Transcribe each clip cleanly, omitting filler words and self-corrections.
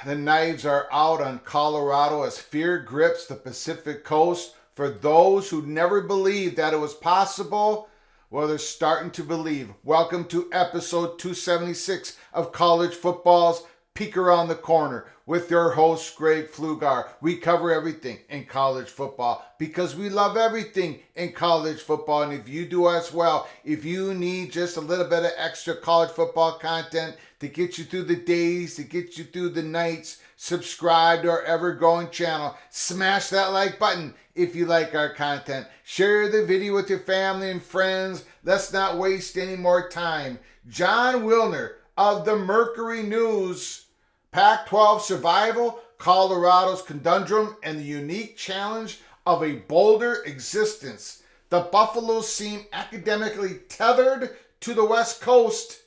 The knives are out on Colorado as fear grips the Pacific coast. For those who never believed that it was possible, well, they're starting to believe. Welcome to episode 276 of College Football's Peek Around the Corner with your host, Greg Pflugar. We cover everything in college football because we love everything in college football. And if you do as well, if you need just a little bit of extra college football content to get you through the days, to get you through the nights, subscribe to our ever-growing channel. Smash that like button if you like our content. Share the video with your family and friends. Let's not waste any more time. Jon Wilner of the Mercury News. Pac-12 survival, Colorado's conundrum, and the unique challenge of a Boulder existence. The Buffaloes seem academically tethered to the West Coast,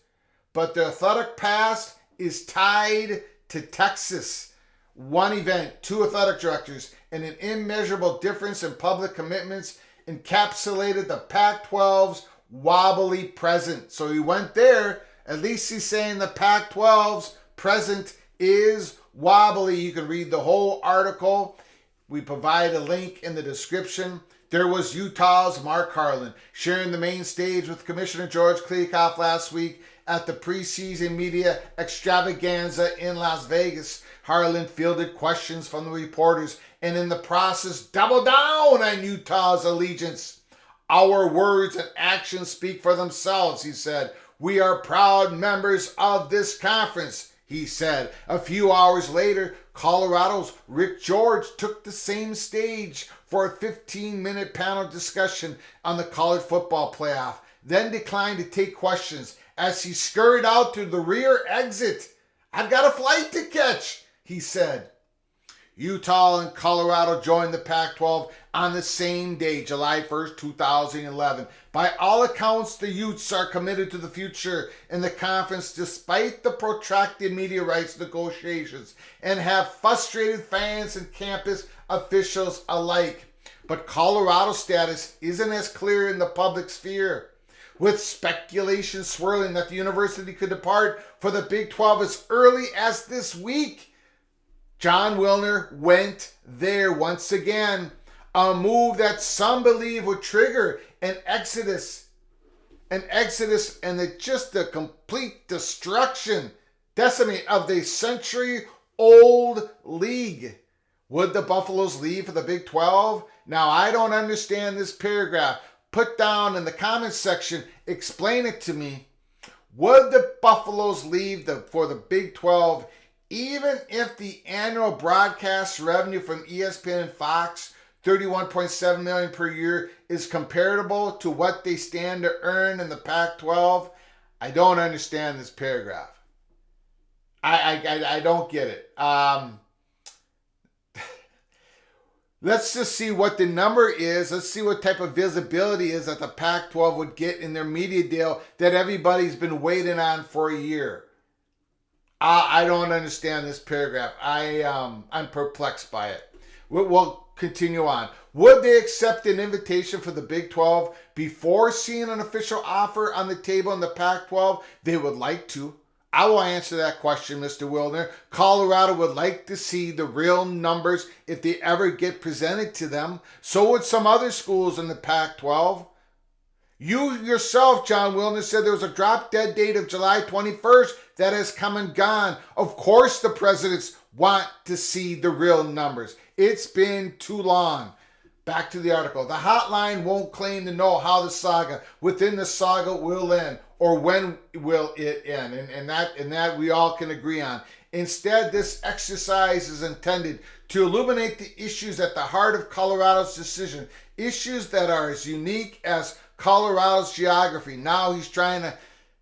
but their athletic past is tied to Texas. One event, two athletic directors, and an immeasurable difference in public commitments encapsulated the Pac-12's wobbly present. So he went there. At least he's saying the Pac-12's present is wobbly. You can read the whole article. We provide a link in the description. There was Utah's Mark Harlan sharing the main stage with Commissioner George Kliavkoff last week at the preseason media extravaganza in Las Vegas. Harlan fielded questions from the reporters and in the process doubled down on Utah's allegiance. Our words and actions speak for themselves, he said. We are proud members of this conference, he said. A few hours later, Colorado's Rick George took the same stage for a 15-minute panel discussion on the college football playoff, then declined to take questions as he scurried out through the rear exit. I've got a flight to catch, he said. Utah and Colorado joined the Pac-12 on the same day, July 1st, 2011. By all accounts, the Utes are committed to the future in the conference despite the protracted media rights negotiations and have frustrated fans and campus officials alike. But Colorado's status isn't as clear in the public sphere, with speculation swirling that the university could depart for the Big 12 as early as this week. Jon Wilner went there once again, a move that some believe would trigger an exodus and just the complete decimate of the century-old league. Would the Buffaloes leave for the Big 12? Now, I don't understand this paragraph. Put down in the comments section, explain it to me. Would the Buffaloes leave for the Big 12 even if the annual broadcast revenue from ESPN and Fox, $31.7 million per year, is comparable to what they stand to earn in the Pac-12? I don't understand this paragraph. I don't get it. Let's just see what the number is. Let's see what type of visibility is that the Pac-12 would get in their media deal that everybody's been waiting on for a year. I don't understand this paragraph. I'm perplexed by it. We'll continue on. Would they accept an invitation for the Big 12 before seeing an official offer on the table in the Pac-12? They would like to. I will answer that question, Mr. Wilner. Colorado would like to see the real numbers if they ever get presented to them. So would some other schools in the Pac-12. You yourself, Jon Wilner, said there was a drop-dead date of July 21st that has come and gone. Of course the presidents want to see the real numbers. It's been too long. Back to the article. The hotline won't claim to know how the saga within the saga will end or when will it end. And that we all can agree on. Instead, this exercise is intended to illuminate the issues at the heart of Colorado's decision. Issues that are as unique as Colorado's geography. Now he's trying to,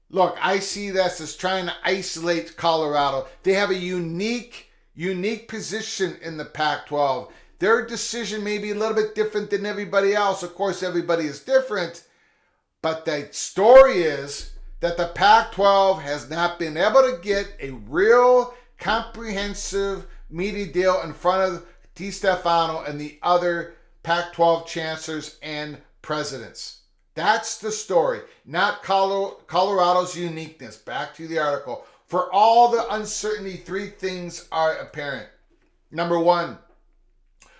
look, I see this as trying to isolate Colorado. They have a unique position in the Pac-12. Their decision may be a little bit different than everybody else. Of course, everybody is different. But the story is that the Pac-12 has not been able to get a real comprehensive media deal in front of DeStefano and the other Pac-12 chancellors and presidents. That's the story, not Colorado's uniqueness. Back to the article. For all the uncertainty, three things are apparent. Number one,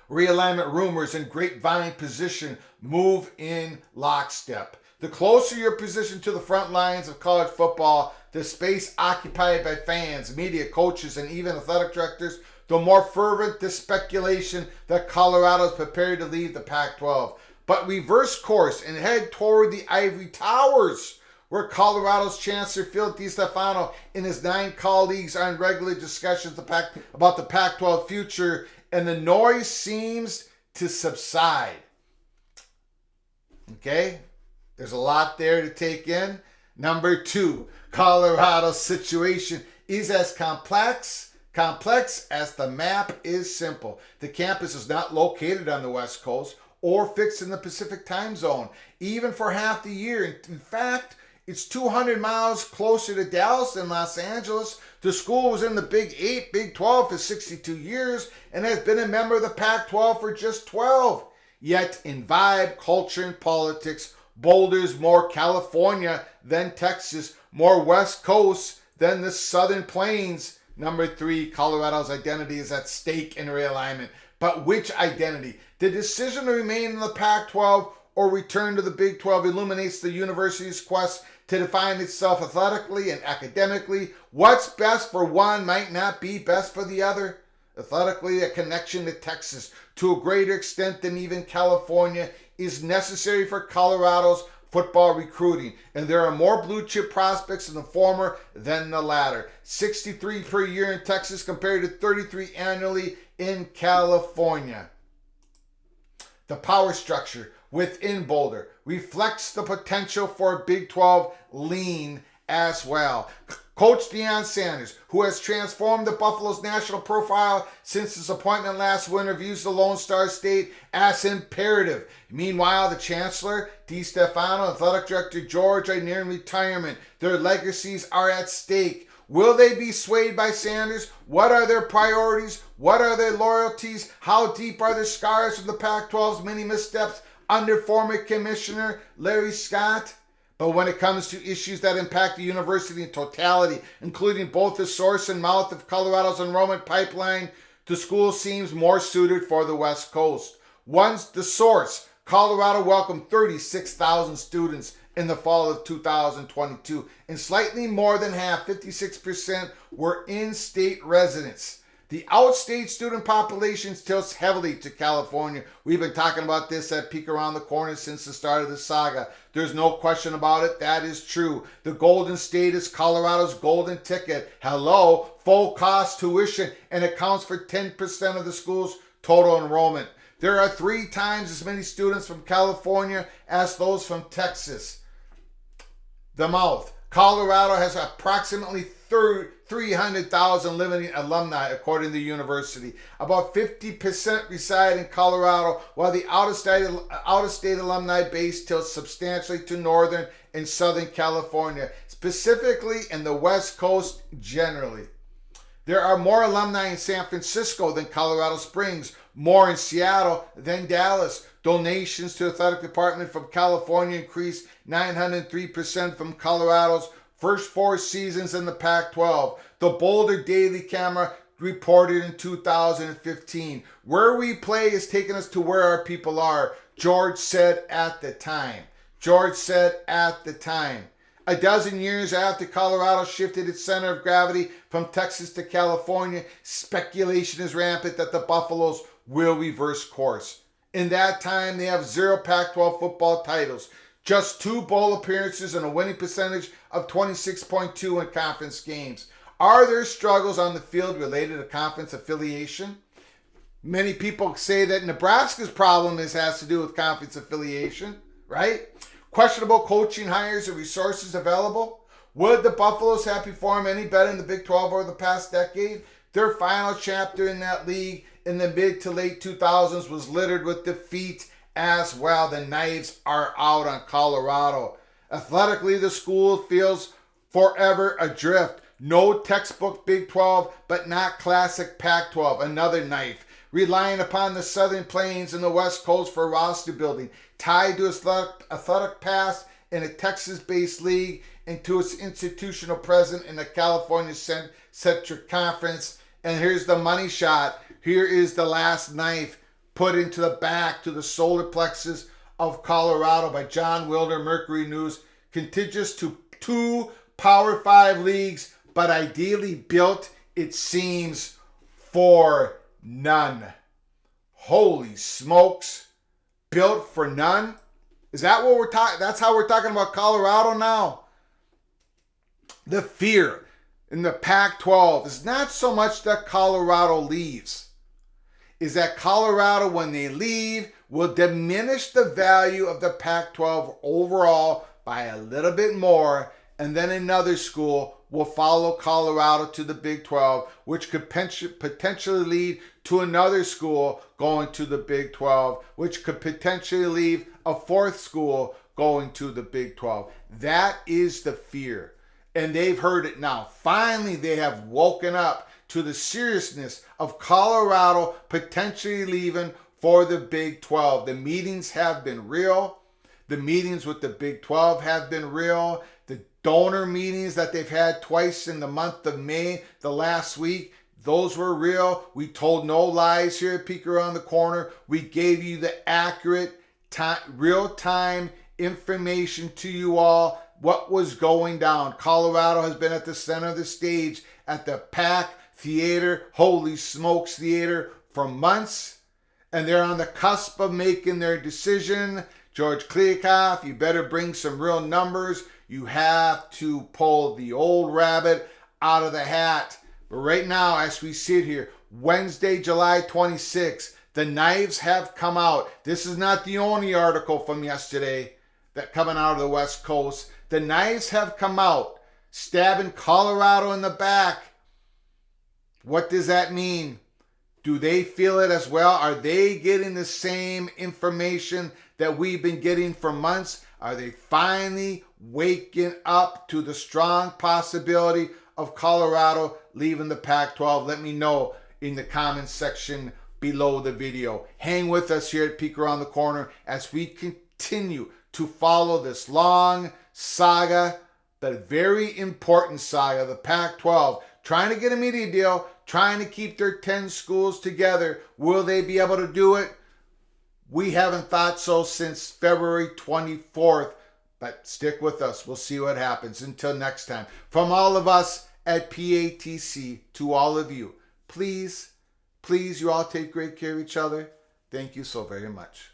realignment rumors and grapevine position move in lockstep. The closer your position to the front lines of college football, the space occupied by fans, media, coaches, and even athletic directors, the more fervent the speculation that Colorado is prepared to leave the Pac-12. But reverse course and head toward the ivory towers, where Colorado's Chancellor Phil DeStefano and his 9 colleagues are in regular discussions about the Pac-12 future, and the noise seems to subside. Okay? There's a lot there to take in. Number 2, Colorado's situation is as complex as the map is simple. The campus is not located on the West Coast or fixed in the Pacific time zone, even for half the year. In fact, it's 200 miles closer to Dallas than Los Angeles. The school was in the Big 8, Big 12 for 62 years and has been a member of the Pac-12 for just 12. Yet in vibe, culture, and politics, Boulder's more California than Texas, more West Coast than the Southern Plains. Number 3, Colorado's identity is at stake in realignment. But which identity? The decision to remain in the Pac-12 or return to the Big 12 illuminates the university's quest to define itself athletically and academically. What's best for one might not be best for the other. Athletically, a connection to Texas, to a greater extent than even California, is necessary for Colorado's football recruiting, and there are more blue chip prospects in the former than the latter. 63 per year in Texas compared to 33 annually in California. The power structure within Boulder reflects the potential for a Big 12 lean as well. Coach Deion Sanders, who has transformed the Buffalo's national profile since his appointment last winter, views the Lone Star State as imperative. Meanwhile, the Chancellor, DeStefano, Athletic Director George are nearing retirement. Their legacies are at stake. Will they be swayed by Sanders? What are their priorities? What are their loyalties? How deep are their scars from the Pac-12's many missteps under former Commissioner Larry Scott? But when it comes to issues that impact the university in totality, including both the source and mouth of Colorado's enrollment pipeline, the school seems more suited for the West Coast. Once the source, Colorado welcomed 36,000 students in the fall of 2022, and slightly more than half, 56%, were in-state residents. The outstate student population tilts heavily to California. We've been talking about this at Peak Around the Corner since the start of the saga. There's no question about it. That is true. The Golden State is Colorado's golden ticket. Hello, full cost tuition, and accounts for 10% of the school's total enrollment. There are 3 times as many students from California as those from Texas. The mouth. Colorado has approximately 300,000 living alumni, according to the university. About 50% reside in Colorado, while the out-of-state alumni base tilts substantially to Northern and Southern California, specifically in the West Coast generally. There are more alumni in San Francisco than Colorado Springs, more in Seattle than Dallas. Donations to the athletic department from California increased 903% from Colorado's first 4 seasons in the Pac-12. The Boulder Daily Camera reported in 2015. Where we play is taking us to where our people are, George said at the time. A dozen years after Colorado shifted its center of gravity from Texas to California, speculation is rampant that the Buffaloes will reverse course. In that time, they have 0 Pac-12 football titles, just 2 bowl appearances, and a winning percentage of 26.2 in conference games. Are there struggles on the field related to conference affiliation? Many people say that Nebraska's problem has to do with conference affiliation, right? Questionable coaching hires and resources available. Would the Buffaloes have performed any better in the Big 12 over the past decade? Their final chapter in that league in the mid to late 2000s was littered with defeat as well. The knives are out on Colorado. Athletically, the school feels forever adrift. No textbook Big 12, but not classic Pac-12. Another knife. Relying upon the Southern Plains and the West Coast for roster building. Tied to athletic past in a Texas-based league into its institutional presence in the California Centric Conference. And here's the money shot. Here is the last knife put into the back to the solar plexus of Colorado by Jon Wilner, Mercury News. Contiguous to 2 Power 5 leagues, but ideally built, it seems, for none. Holy smokes. Built for none? Is that what we're talking? That's how we're talking about Colorado now? The fear in the Pac-12 is not so much that Colorado leaves. Is that Colorado, when they leave, will diminish the value of the Pac-12 overall by a little bit more, and then another school will follow Colorado to the Big 12, which could potentially lead to another school going to the Big 12, which could potentially leave a 4th school going to the Big 12. That is the fear. And they've heard it now. Finally, they have woken up to the seriousness of Colorado potentially leaving for the Big 12. The meetings have been real. The meetings with the Big 12 have been real. The donor meetings that they've had twice in the month of May, the last week, those were real. We told no lies here at Peek Around the Corner. We gave you the accurate, real-time information to you all. What was going down? Colorado has been at the center of the stage at the PAC Theater, Holy Smokes Theater, for months. And they're on the cusp of making their decision. George Kliakoff, you better bring some real numbers. You have to pull the old rabbit out of the hat. But right now, as we sit here, Wednesday, July 26th, the knives have come out. This is not the only article from yesterday that coming out of the West Coast. The knives have come out, stabbing Colorado in the back. What does that mean? Do they feel it as well? Are they getting the same information that we've been getting for months? Are they finally waking up to the strong possibility of Colorado leaving the Pac-12? Let me know in the comments section below the video. Hang with us here at Peek Around the Corner as we continue to follow this long saga, but very important saga, the Pac-12, trying to get a media deal, trying to keep their 10 schools together. Will they be able to do it? We haven't thought so since February 24th, but stick with us. We'll see what happens. Until next time, from all of us at PATC to all of you, please, you all take great care of each other. Thank you so very much.